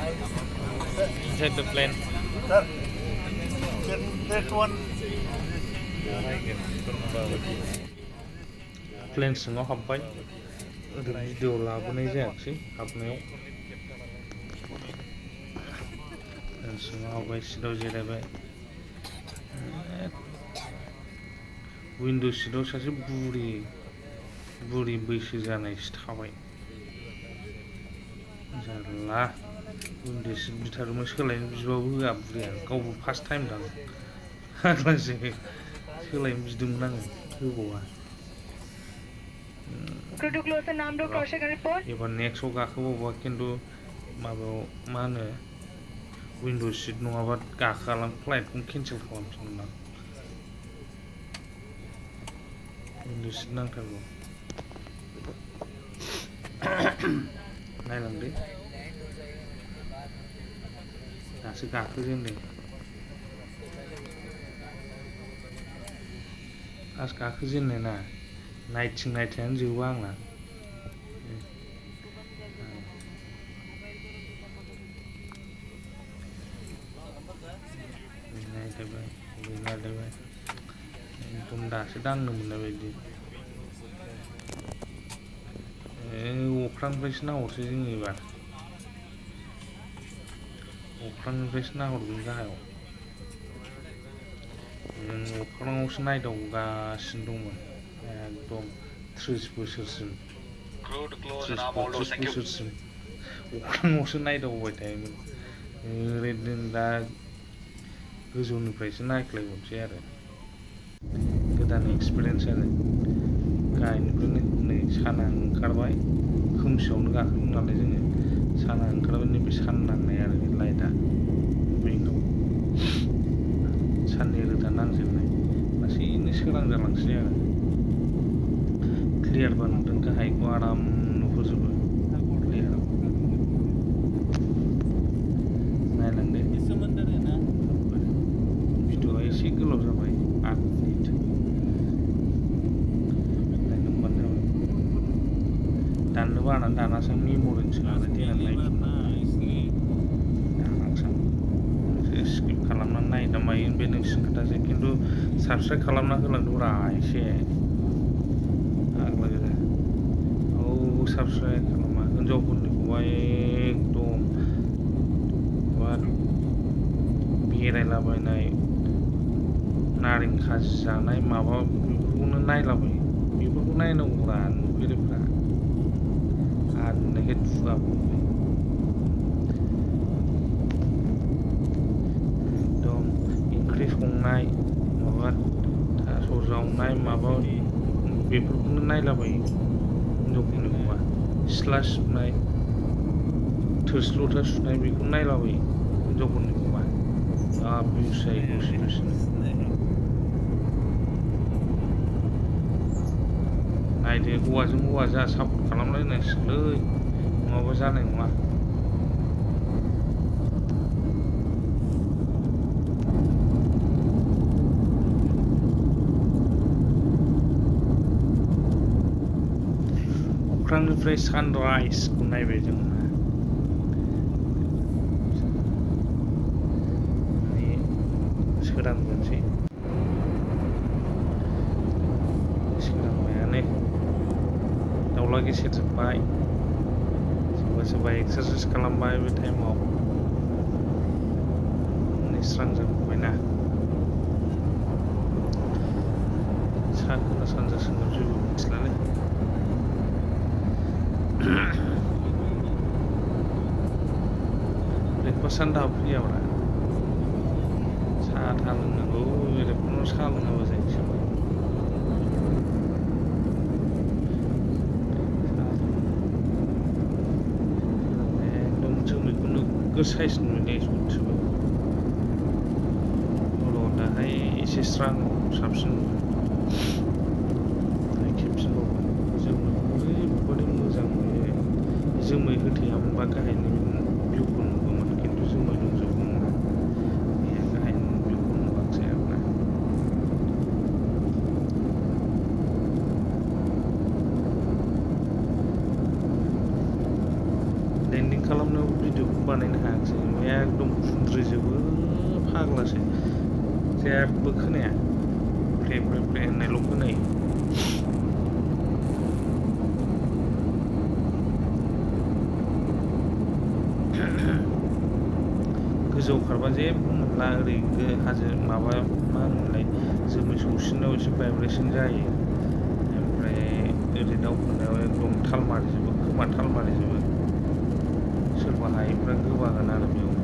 Inside the plane. Sir, that one. Plane सिङाव हाबबाय video लाबोनाय जायाखिसै हाबनायाव प्लेन सिङाव हाबबाय सिटाव जिरायबाय विन्डो सिटाव सासे बुरि बैसो जानायसो थाबाय जारला उन्दै सिट बिथारोमोन सोलायनो बिबाबो होआ बुरिया गावबो फार्स्ट टाइम दां फाग्लासो सोलायनो बिदोंमोन आङो होबावा एबार नेक्स्टआव गाखोबावबा खिन्थु माबायाव मा होनो विन्डो सिट नङाबा गाखोआलां फ्लाइटखौनो केन्सेल खालामफिनगोन आं विन्डो सिट नांथारगौ नायलांदो दासो गाखोजेनदों फार्स्ट गाखोजेननाय ना नायथिंनायथायानो जोबा आंना नायदेबाय एकदम दासो दांनो मोननाय बायदि अख्रांनिफ्रायसो नाहरसै जों एबार अख्रांनिफ्रायसो नाहरगोन गाहायाव जों अख्राङावसो नायदावगासिनो दंमोन एकदम 30 बोसोरसिम 30-35 बोसोरसिम अख्राङावसो नायदावबाय थायोमोन ओरैनो दा गोजौनिफ्रायसो नायख्लायहरसै आरो गोदान एक्सपिरियेन्स आरो गाहायनिफ्रायनो नै साना ओंखारबाय खोमसियावनो गाखोदों नालाय जोङो साना ओंखारबाय नैबे सान नांनाय आरो लाइटआ बेनाव साननि रोदा नांजोबनाय लासैनो सोरां जालांसै आरो क्लियारबा नुदों गाहायखौ आराम नुहुरजोबो क्लियार नायलांदो भिडिअआ एसे गोलाव जाबाय 8 मिनिट नायनो मोनबानो जाबाय दाननो बानानै दानासो मेम'रिसो लानाय देनां नायफिननो स्किप खालामनानै नायदा मायो बे नोंसिनि खोथासो खिन्थु साबसक्राइब खालामना होलांदोब्रा एसे आग्ला गोजा औ साबसक्राइब खालामा हिनजावफोरनिखौबा एकदम बेरायलाबायनाय नारें खाजि जानाय माबा बेफोरखौनो नायलाबायो बेफोरखौ नायनांगौब्रा नुफेरिफ्रा आरो नुनायखाय दुगाबो एकदम ओंख्रि संनाय माबा थास' जावनाय माबा बेफोरखौनो नायलाबायो हिनजावफोरनिखौबा सिथ्ला सिबनाय थोरसि लथा सुनाय बेखौ नायलाबायो हिनजावफोरनिखौबा भिउस जायो दसेनो नायदो हौवाजों हौवा जा सापर्ट खालामलायनांसिगोनलै नङाबा जानाय नङा अख्रांनिफ्राय सानराइजखौ नायबाय जों सोरांबोनोसै सोरांबायानो दाउला गेसेरजोब्बाय सोरबा एक्सारसाइज खालामबाय बे टाइमाव स्रां जाबोबायना सा खोला सानजा सोनाब जेबो मिथिलालै ब्रेकफास्टआनो दाबो फैयाब्रा साहा लोंनांगौ एरोप्लेनाव साहा लोङाबा जायोसो एकदम जोमैखौ नोगोर साइज नुनाय सयथिबो दाहाय एसे स्रां साबसिन खेबसेबाव जोमैखौ ओरैबायदि मोजां नुयो जोमै होथेयामोनबा गाहायनि भिउखौ नुगौमोन खिन्थु जोमै दंजोबोमोन गाहायनि भिउखौ नुवाखिसै आरोना लेन्डिं खालामनायाव भिडिअखौ बानायनो हायाखिसै एकदम खुद्रिजोबो फाग्लासो जेबो खोनाया फ्रे फ्रे फ्रे होननायल' खोनायो गोजौआव खारबा जेबो मोनला ओरै हाजो माबा मा होनोमोनलाय जोमै सौसिनायाव एसे भाइब्रेसन जायो ओमफ्राय ओरै दावखोनायाव एकदम थाल मारिजोबो खोमा थाल मारिजोबो सोरबा हायैफ्रा गोबागोन आरो बेयाव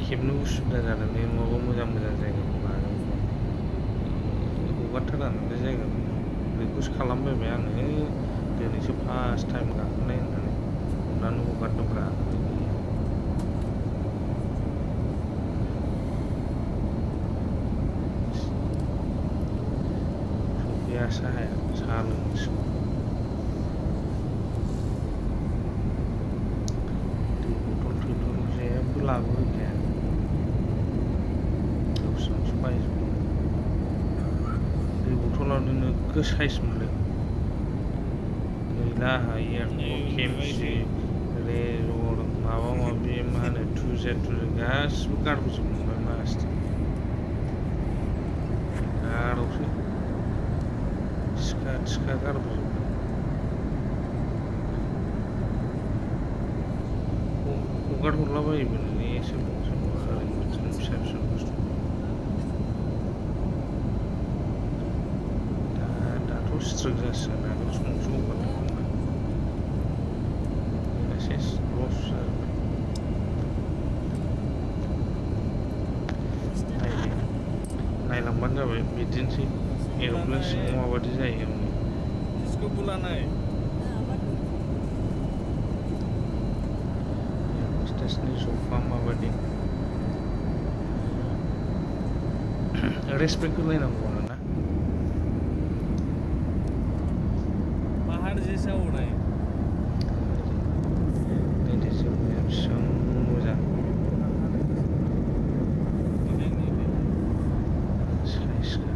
खेबनो उसुबिदा जादों बे नङाबा मोजां जायगाखौ लाजोबगौमोन हगारथारा बे जायगाखौ बेखौसो खालामबायबाय आङो दिनैसो फार्स्ट टाइम गाखोनाय होननानै हमनानै हगारदोंब्रा सफैयासो हाया साहा लोंनांसिगौ दै बथल जेबो लाबोहोखाया गावसोरनावसो बायजोबो दै बथलावनो नोगोद साइज मोनलै गैला आंहा एयारपर्ट केएमसि रेजर्ट माबा माबि मा होनो टुजेड गासिबो गारबोजोबनांबाय मासथि गारहसै सिखा गारबोजोबबाय हगार हरलाबायोबो नोंनि सोरबा ओरैनो बिदिनो फिसा बुस्थु दाथ' स्ट्रिक जासिगोन आगोल समावसो हगारदोंमोन सेस लस जाबाय नायलांबानो जाबाय बिदिनोसै एर'प्लेन सिङाव माबायदि जायो स्टेशननि ज'बा माबायदि रेसपेक्ट होलायनांगौ आरोना बाहर जैसा हो रहा है बेसेबां मोजां साइजखा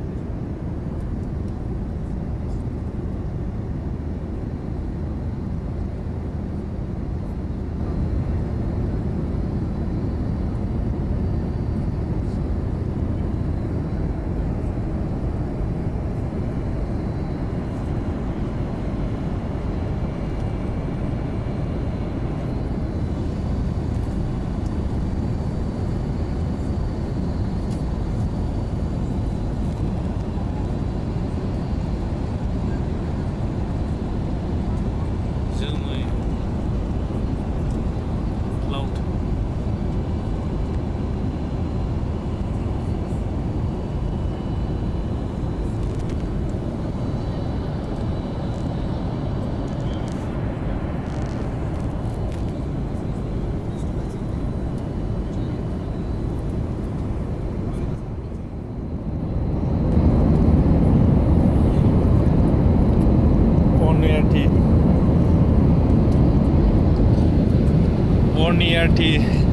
Orniarty